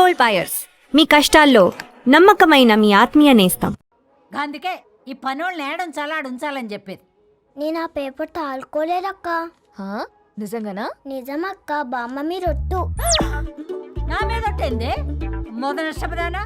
Gold buyers, మీ కష్టాల్లో నమ్మకమైన మీ ఆత్మీయ నేస్తం. అందుకే ఈ పనోళ్ళని ఏడంచాలా ఉంచాలని చెప్పేది. నేను ఆ పేపర్ తాలుకోలేదక్క. నిజంగానా? నిజమక్క, బామ్మ మీరొట్టు. నా మీద ఒట్టేంది మొదటి నష్టపదానా?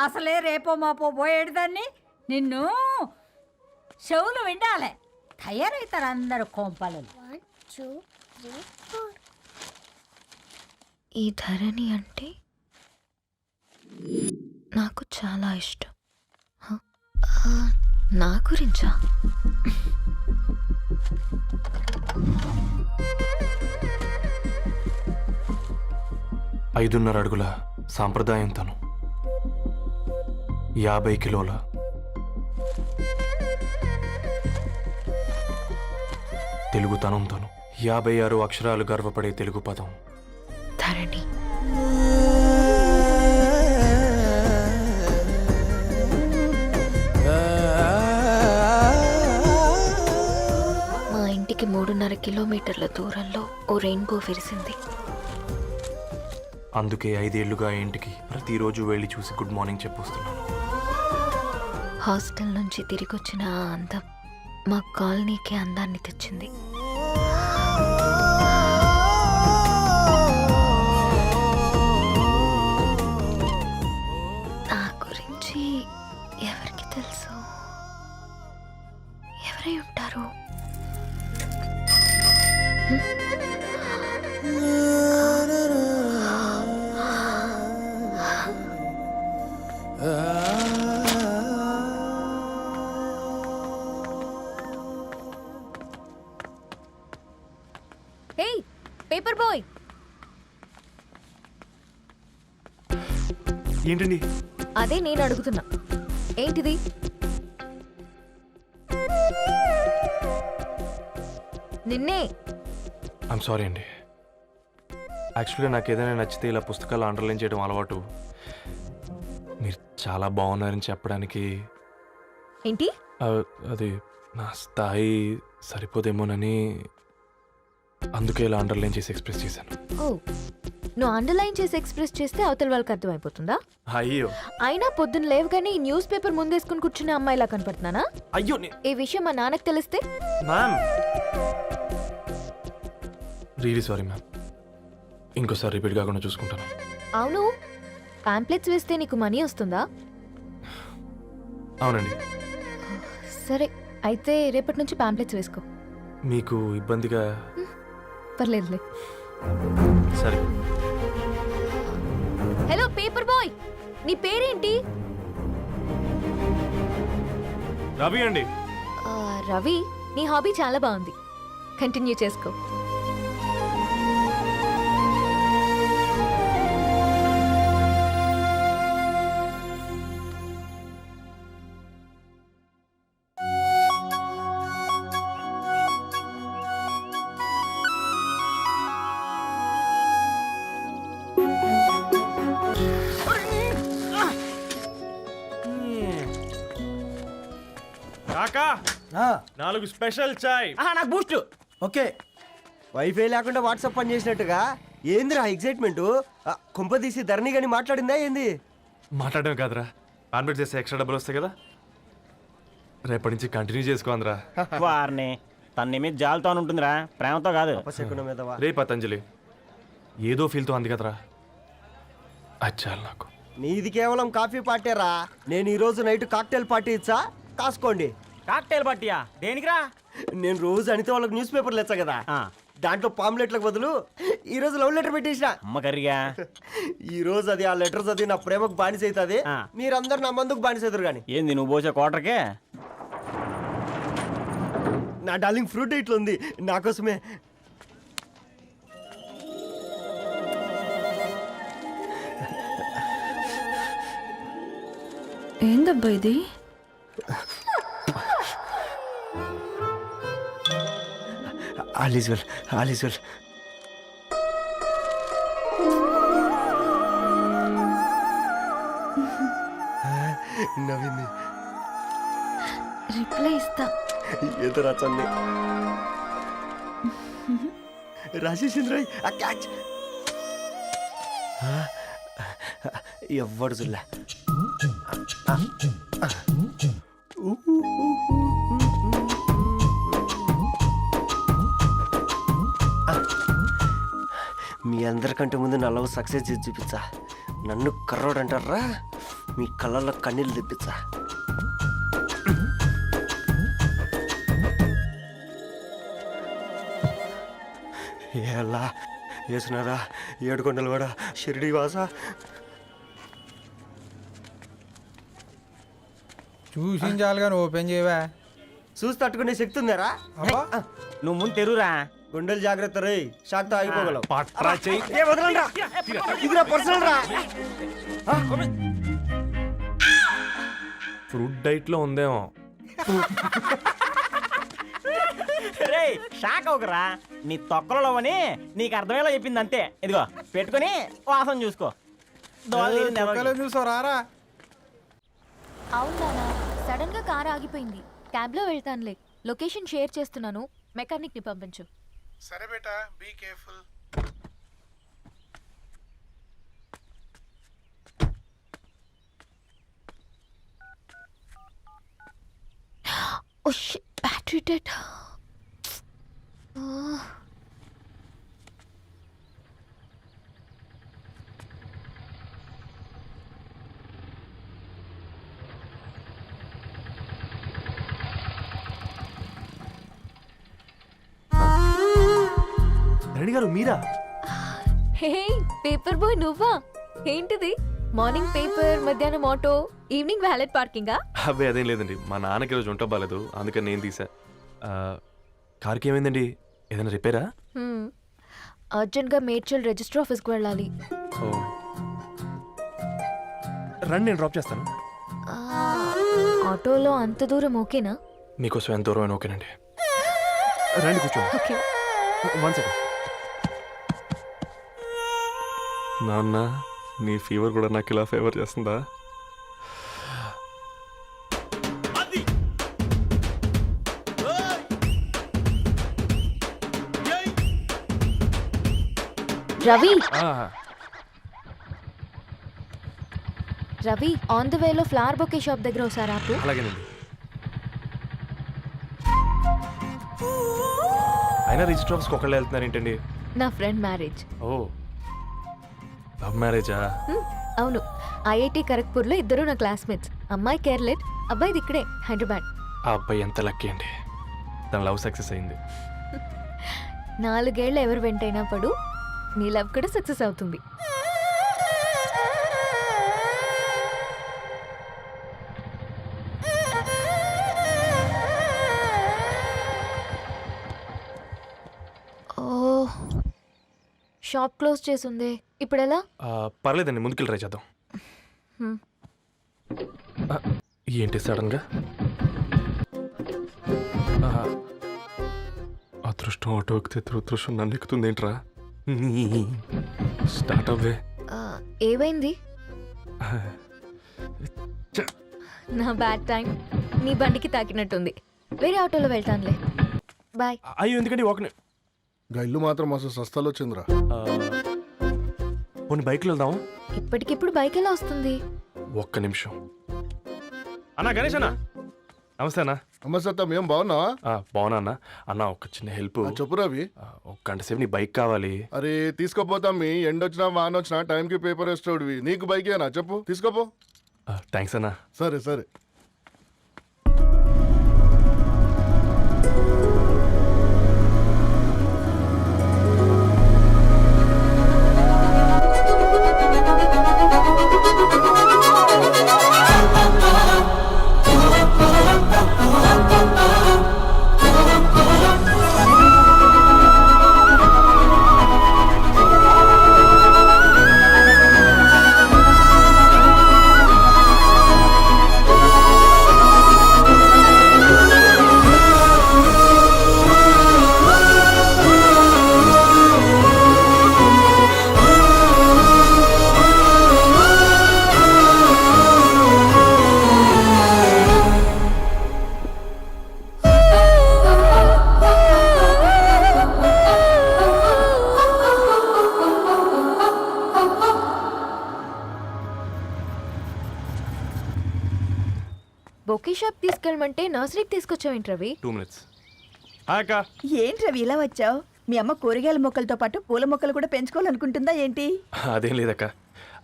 అసలే రేపో మాపో పోయేడు దాన్ని. నిన్ను చెవులు విండాలే, తయారవుతారు అందరు కోంపాలు. 1 2 3 4. ఈ ధరణి అంటే నాకు చాలా ఇష్టం. నా గురించా? ఐదున్నర అడుగుల సాంప్రదాయం తను, 50 కిలోల తెలుగుతనం తను, 56 అక్షరాలు గర్వపడే తెలుగు పదం ధరణి. మా ఇంటికి 3.5 కిలోమీటర్ల దూరంలో ఓ రెయిన్బో విరిసింది. అందుకే 5 ఏళ్లుగా ఇంటికి ప్రతిరోజు వెళ్ళి చూసి గుడ్ మార్నింగ్ చెప్పొస్తున్నాను. హాస్టల్ నుంచి తిరిగొచ్చిన ఆ అందం మా కాలనీకి అందాన్ని తెచ్చింది. నా గురించి ఎవరికి తెలుసు? ఎవరై ఉంటారు? హేయ్ పేపర్ బాయ్, ఏంటండి? అదే నేను అడుగుతున్నా, ఏంటిది? నిన్నే. ఐమ్ సారీ అండి. యాక్చువల్గా నాకు ఏదైనా నచ్చితే ఇలా పుస్తకాలు అండర్లైన్ చేయడం అలవాటు. మీరు చాలా బాగున్నారని చెప్పడానికి ఏంటి? అది నా స్థాయి సరిపోదేమోనని అందుకే ఇలా అండర్లైన్ చేసి ఎక్స్ప్రెస్ చేశాను. ఓ, నువ్వు అండర్లైన్ చేసి ఎక్స్ప్రెస్ చేస్తే అవతల వాళ్ళకి అర్థమైపోతుందా? అయ్యో, అయినా పొద్దున్న లేవగానే ఈ న్యూస్ పేపర్ ముందేసుకుని కూర్చునే అమ్మాయిలా కనపడుతున్నానా? అయ్యో ఈ విషయం మా నాన్నకు తెలిస్తే? Ma'am, really sorry ma'am. ఇంకోసారి రిపీట్ కాకుండా చూసుకుంటాను. అవును, పాంప్లెట్స్ వేస్తే నీకు మనీ వస్తుందా? అవునండి. సరే, అయితే రేపటి నుంచి పాంప్లెట్స్ వేసుకో. మీకు ఇబ్బందిగా? పర్లేదులే. సరే. హలో పేపర్ బాయ్, నీ పేరేంటి? రవి అండి. రవి, నీ హాబీ చాలా బాగుంది, కంటిన్యూ చేసుకో. కాకా, 4 స్పెషల్ చాయ్. నాకు బూస్ట్. ఓకే, వైఫై లేకుండా వాట్సాప్ పని చేసినట్టుగా ఏందిరా ఎగ్జైట్మెంట్? కుంప తీసి ధరణి గాని మాట్లాడిందా ఏంది? మాట్లాడడం కాదురా, కాన్వర్ట్ చేస్తే ఎక్స్ట్రా డబ్బులు వస్తాయి కదా, రేపటి నుంచి కంటిన్యూ చేసుకో అందరా. వారిని తన మీద జాలతో ఉంటుందిరా, ప్రేమతో కాదు. రే పతంజలి, ఏదో ఫీల్తో అంది కదరా, అచ్చాలి నాకు. నీది కేవలం కాఫీ పార్టీరా. నేను ఈ రోజు నైట్ కాక్టైల్ పార్టీ ఇచ్చా, కాసుకోండి. కాక్టైల్ పార్టీయా? దేనికిరా? నేను రోజు అనితే వాళ్ళకి న్యూస్ పేపర్లు ఇచ్చా కదా, దాంట్లో పాంప్లెట్లకు బదులు ఈ రోజు లవ్ లెటర్ పెట్టేసిన. అమ్మ కర్రీగా. ఈ రోజు అది ఆ లెటర్ చదివి నా ప్రేమకు బానిస అవుతుంది. మీరందరూ నా మందుకు బానిస అవుతారు. కానీ ఏంది నువ్వు పోసే క్వార్టర్కే? నా డార్లింగ్ ఫ్రూట్ ఇట్లా ఉంది నా కోసమే. ఏందబ్బా ఇది? All is well, all is well. నవ్వింది. రిప్లై ఇస్తా. ఏదో రచండి. రాజేసింద్ర క్యాచ్. ఎవ్వడు చూడలే. మీ అందరికంటే ముందు నా లవ్ సక్సెస్ చేసి చూపించా. నన్ను కర్రోడు అంటారా, మీ కళ్ళల్లో కన్నీళ్ళు తెప్పించా. ఎలా వేసినారా ఏడుకొండలు కూడా షిరిడి వాస. చూసించాలి కానీ ఓపెన్ చేయవా? చూసి తట్టుకునే శక్తి ఉందారా? నువ్వు ముందు తెరురా. గుండెలు జాగ్రత్త రే, షాక్తో ఆగిపోగలవు. పట్రా చెయ్యి. ఏ వదలండి రా. ఇదిరా పర్సనల్ రా. ఫ్రూట్ డైట్లో ఉందేమో. రే షాక్ అవకరా, నీ తొక్కలలో అని నీకు అర్థమయ్యేలా చెప్పింది అంతే. ఇదిగో పెట్టుకొని వాసన చూసుకో. దోవలో తీరింది ఎవరికి? చూసావు రారా? అవునా, సడన్ గా కార్ ఆగిపోయింది. క్యాబ్ లో వెళ్తానులే. లొకేషన్ షేర్ చేస్తున్నాను, మెకానిక్ ని పంపించు. సరే బేటా, be careful. Oh shit, battery dead. Dharani గారు మీరా? హే పేపర్ బాయ్, నువ్వా? ఏంటిది? మార్నింగ్ పేపర్, మధ్యాహ్నం ఆటో, ఈవినింగ్ వ్యాలెట్ పార్కింగా? అబ్బాయి అదేం లేదండి, మా నాన్నకి రోజు ఉంట బాగాలేదు, అందుకని నేను తీసా. కార్కి ఏమైందండి? ఏదైనా రిపేరా? అర్జెంట్గా మేడ్చల్ రిజిస్టర్ ఆఫీస్కి వెళ్ళాలి. ఓ రండి, నేను డ్రాప్ చేస్తాను. ఆటోలో అంత దూరం ఓకేనా? మీకోసం ఎంత దూరం అయినా ఓకేనండి. రండి కూర్చోండి. ఓకే. 1 సెకండ్. నాన్న, నీ ఫీవర్ కూడా నాకు ఇలా ఫేవర్ చేస్తుందా? రవి, రవి ఆన్ ద వేలో ఫ్లవర్ బొకే షాప్ దగ్గర ఒకసారి ఆపు. అలాగేనండి. అయినా రిజిస్టర్ ఆఫీస్కి ఒకళ్ళు వెళ్తున్నారు ఏంటండి? నా ఫ్రెండ్ మ్యారేజ్. ఓ, లవ్ మ్యారేజా? అవును, ఐఐటి ఖరగ్పూర్లో ఇద్దరు నా క్లాస్మేట్స్. అమ్మాయి కేర్లెట్, అబ్బాయిది ఇక్కడే హైదరాబాద్. ఆ అబ్బాయి ఎంత లక్కీ అండి, తన లవ్ సక్సెస్ అయింది. 4 ఏళ్ళు ఎవరు వెంటైనా పడు, నీ లవ్ కూడా సక్సెస్ అవుతుంది. ఓ, షాప్ క్లోజ్ చేసింది, ఇప్పుడు ఎలా? పర్లేదండి, ముందుకెళ్ళి ట్రై చేద్దాం. ఏంటి సడన్గా? అదృష్టం ఆటో ఎక్కితే దురదృష్టం నన్ను ఎక్కుతుంది ఏంట్రా? స్టార్ట్ అవ్వే. ఏమైంది? నా బ్యాడ్ టైం నీ బండికి తాకినట్టుంది. వేరే ఆటోలో వెళ్తానులే, బాయ్. అయ్యో ఎందుకండి ఒక ఇల్లు మాత్రం మస్తు సస్తాలో వచ్చిందిరా. పోనీ బైక్లో వెళ్దాం. ఇప్పటికిప్పుడు బైక్ ఎలా వస్తుంది? ఒక్క నిమిషం. అన్నా గణేష్ అన్న, నమస్తే అన్న. నమస్తే, ఏం బాగున్నావా? బాగున్నా అన్న. అన్న ఒక చిన్న హెల్ప్. చెప్పు రవి. ఒక గంట సేపు నీ బైక్ కావాలి. అరే తీసుకోపోతాం, మీ ఎండొచ్చినా వాన వచ్చినా టైంకి పేపర్ వేస్తాడువి. నీకు బైకేనా చెప్పు, తీసుకోపో. థ్యాంక్స్ అన్న. సరే సరే. బొకే షాప్ తీసుకెళ్ళమంటే నర్సరీకి తీసుకొచ్చావేంటి రవి? 2 minutes. హాయ్ అక్క. ఏంటి రవి ఇలా వచ్చావు? మీ అమ్మ కూరగాయల మొక్కలతో పాటు పూల మొక్కలు కూడా పెంచుకోవాలనుకుంటుందా ఏంటి? అదేం లేదక్క.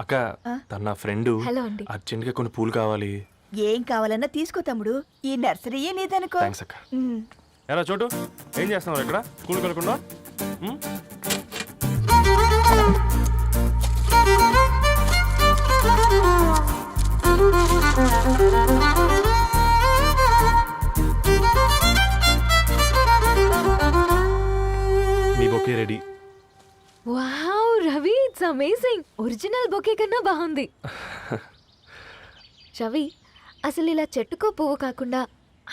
అక్క తన నా ఫ్రెండ్ హలో అండి. అర్జెంట్గా కొన్ని పూలు కావాలి. ఏం కావాలన్నా తీసుకో తమ్ముడు, ఈ నర్సరీయే నీదనుకో. థ్యాంక్స్ అక్క. ఎలా చోటు ఏం చేస్తున్నావు ఇక్కడ? స్కూల్ కలకుండా మీ bouquet ready. Wow Ravi, it's amazing. Original bouquet కన్నా బాగుంది. రవి, అసలు ఇలా చెట్టుకో పువ్వు కాకుండా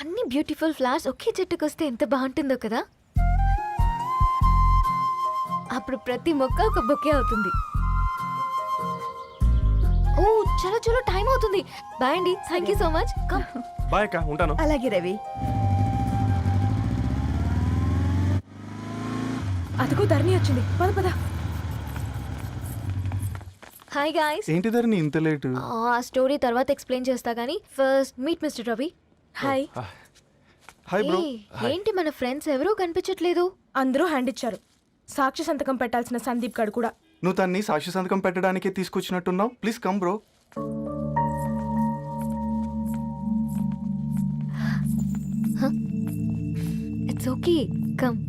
అన్ని బ్యూటిఫుల్ ఫ్లవర్స్ ఒకే చెట్టుకొస్తే ఎంత బాగుంటుందో కదా. అప్పుడు ప్రతి మొక్క ఒక బొకే అవుతుంది. ఓ చలో చలో, టైం అవుతుంది. బాయ్ అండి, thank you so much. Come. Bye అక్క, ఉంటాను. అలాగే రవి. అదిగో ధరణి వచ్చింది, పద పద. Hi guys. ఏంటి ధరణి ఇంత లేటు? ఆ స్టోరీ తర్వాత ఎక్స్ప్లెయిన్ చేస్తా గానీ first meet mister Ravi. Hi. Hi bro. ఏంటి మన ఫ్రెండ్స్ ఎవరూ కనిపించట్లేదు? అందరూ హ్యాండ్ ఇచ్చారు. సాక్షి సంతకం పెట్టాల్సిన సందీప్ గడు కూడా. నువ్వు తన్ని సాక్షి సంతకం పెట్టడానికే తీసుకొచ్చినట్టున్నావు. Please come bro. It's okay, come.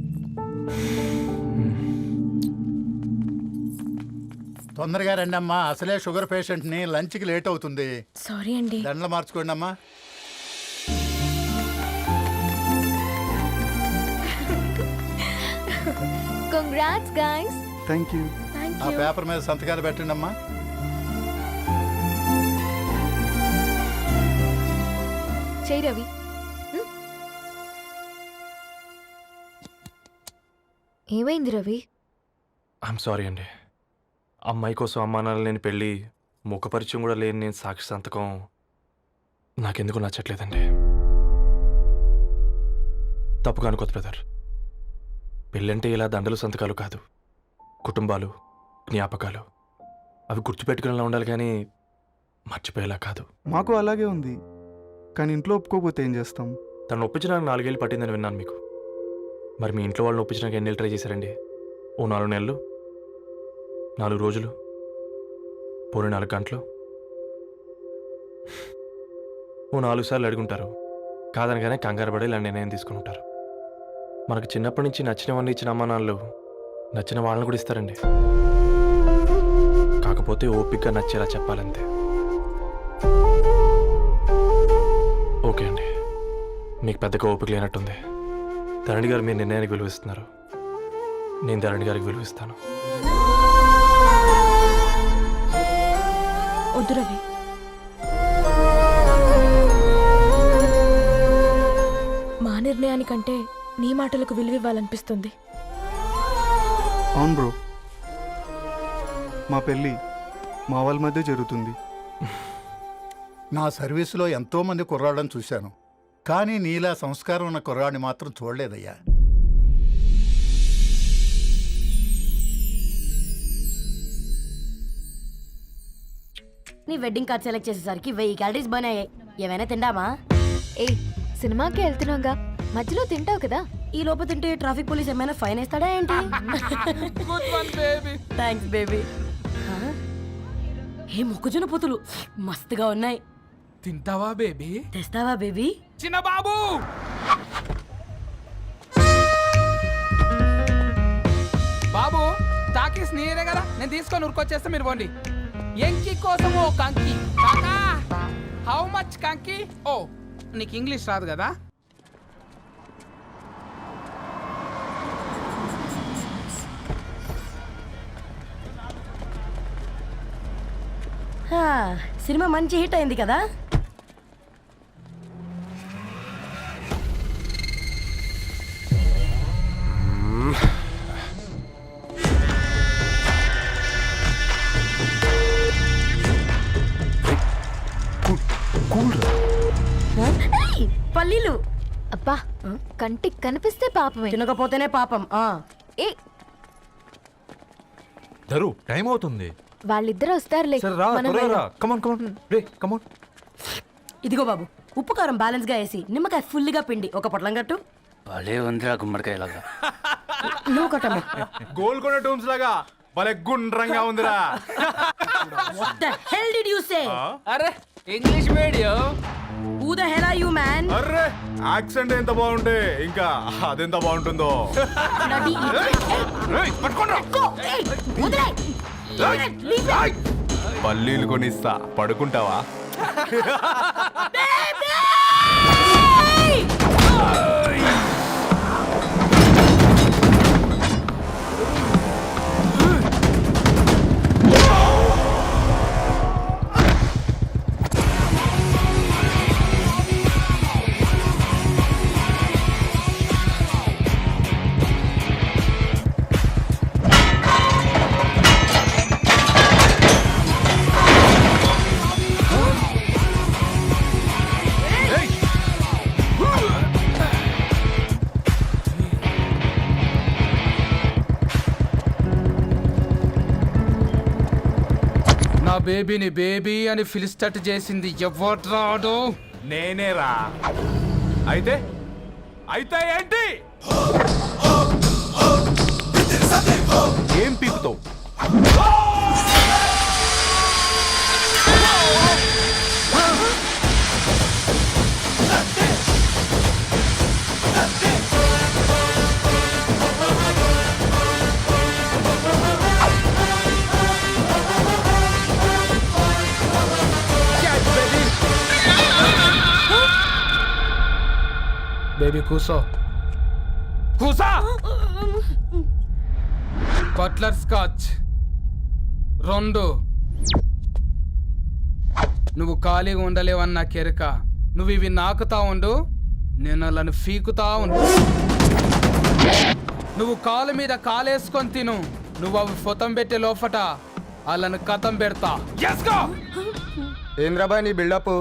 తొందరగా రండి అమ్మా, అసలే షుగర్ పేషెంట్ ని, లంచ్ కి లేట్ అవుతుంది. సారీ అండి. దండలు మార్చుకోండి అమ్మా. Congrats guys. Thank you. ఆ పేపర్ మీద సంతకాలు పెట్టండి అమ్మా. చెయ్ రవి. ఏమైంది రవి? ఐఎమ్ సారీ అండి. అమ్మాయి కోసం అమ్మానాలు లేని పెళ్ళి, ముఖపరిచయం కూడా లేని నేను సాక్షి సంతకం నాకెందుకు నచ్చట్లేదండి. తప్పుగా అనుకోదు బ్రదర్. పెళ్ళంటే ఇలా దండలు సంతకాలు కాదు, కుటుంబాలు, జ్ఞాపకాలు. అవి గుర్తుపెట్టుకునేలా ఉండాలి కానీ మర్చిపోయేలా కాదు. మాకు అలాగే ఉంది, కానీ ఇంట్లో ఒప్పుకోకపోతే ఏం చేస్తాం? తను ఒప్పించడానికి 4 ఏళ్ళు పట్టిందని విన్నాను మీకు. మరి మీ ఇంట్లో వాళ్ళని ఒప్పించడానికి ఎన్ని ఏళ్ళు ట్రై చేశారండి? ఓ 4 నెలలు, 4 రోజులు, పోనీ 4 గంటలు, ఓ 4 సార్లు అడుగుంటారు. కాదనగానే కంగారు పడి ఇలా నిర్ణయం తీసుకుని ఉంటారు. మనకు చిన్నప్పటి నుంచి నచ్చినవన్నీ ఇచ్చిన అమ్మానాళ్ళు నచ్చిన వాళ్ళని కూడా ఇస్తారండి. కాకపోతే ఓపికగా నచ్చేలా చెప్పాలంతే. ఓకే అండి, మీకు పెద్దగా ఓపిక లేనట్టుంది. ధరణి గారు మీ నిర్ణయానికి విలువిస్తున్నారు, నేను ధరణి గారికి విలువిస్తాను. వద్దు రవి. మా నిర్ణయానికంటే నీ మాటలకు విలువివ్వాలనిపిస్తుంది. అవును బ్రో, మా పెళ్ళి మా వాళ్ళ మధ్య జరుగుతుంది. నా సర్వీసులో ఎంతో మంది కుర్రాళ్ళని చూశాను, కానీ నీలా సంస్కారం ఉన్న కుర్రాడిని మాత్రం చూడలేదయ్యా. నీ వెడ్డింగ్ కార్డ్ సెలెక్ట్ చేసేసరికి 1000 క్యాలరీస్ బర్న్ అయ్యాయి. ఏమైనా తిండామా? ఏ సినిమాకి వెళ్తున్నాగా, మధ్యలో తింటావు కదా. ఈ లోపు తింటే ట్రాఫిక్ పోలీస్ ఏమైనా ఫైన్ వేస్తాడా ఏంటి? Thanks baby. ఏ మొక్కజొన్న పొతులు మస్తుగా ఉన్నాయి. తింటావా బేబీ? తెస్తావా బేబీ? చిన్న బాబు, బాబు తాకీస్ నీరే కదా, నేను తీసుకొని ఉరికొచ్చేస్తే మీరు పోండి. ఎంకి కోసం ఓ కంకి. కాకా హౌ మచ్ కంకి? ఓ నీకు ఇంగ్లీష్ రాదు కదా. సినిమా మంచి హిట్ అయింది కదా. పల్లీలు అబ్బా, కంటికి కనిపిస్తే పాపమే, తినకపోతేనే పాపం. ఏ ధరు, టైం అవుతుంది. వాళ్ళిద్దరూ వస్తారులే. మనం వెళ్దాం. కమాన్ కమాన్ రే కమాన్. ఇదిగో బాబు, ఉప్పు కారం బ్యాలెన్స్ గా వేసి నిమ్మకాయ ఫుల్ గా పిండి ఒక పొట్లం కట్టు. భలే ఉందిరా గుమ్మడికాయలాగా. నువ్వు కట్టమ్మా. గోల్కొండ టూమ్స్ లాగా భలే గుండ్రంగా ఉందిరా. What the hell did you say? అరే English medium. Who the hell are you, man? Array accent ఎంత బాగుంటే ఇంకా అదెంత బాగుంటుందో. Bloody idiot. Go. Hey, వదిలేయ్. Leave it. పల్లీలు కొనిస్తా, పడుకుంటావా? నా బేబీని బేబీ అని ఫిలిస్టట్ చేసింది ఎవడ్రాడు? నేనేరా. అయితే అయితే ఏంటి? ఏం పీకుతావు? బేబీ కూసో. కూసా. Butler scotch 2. నువ్వు ఖాళీగా ఉండలేవన్న కెరక. నువ్వు ఇవి నాకుతా ఉండు, నేను అలాను ఫీకుతా ఉండు. నువ్వు కాలు మీద కాలేసుకొని తిను. నువ్వు అవి ఫొతం పెట్టే లోపట అలాను కథం పెడతా. ఏంద్రాబాయ్ నీ బిల్డప్?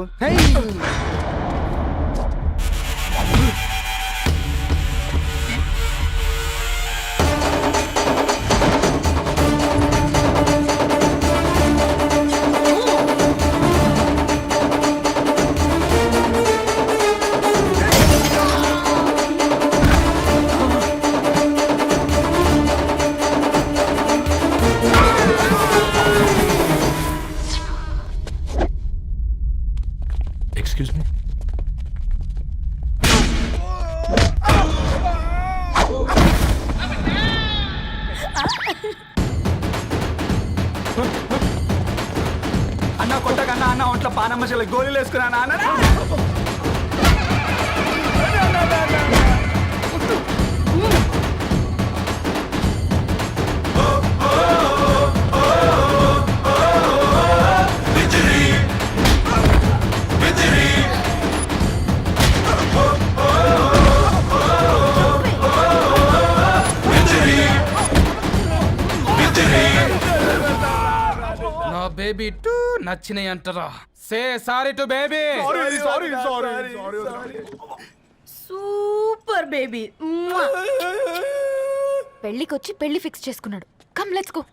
Excuse me. అన్న కొట్టకన్నా అన్న ఒంట్లో పానమ్మ చెల్లి గోళీలు వేసుకున్నా అన్న. నా బేబీ టూ నచ్చినాయి అంటారా? Say sorry to baby. Super baby. పెళ్ళికొచ్చి పెళ్లి ఫిక్స్ చేసుకున్నాడు. Come let's go.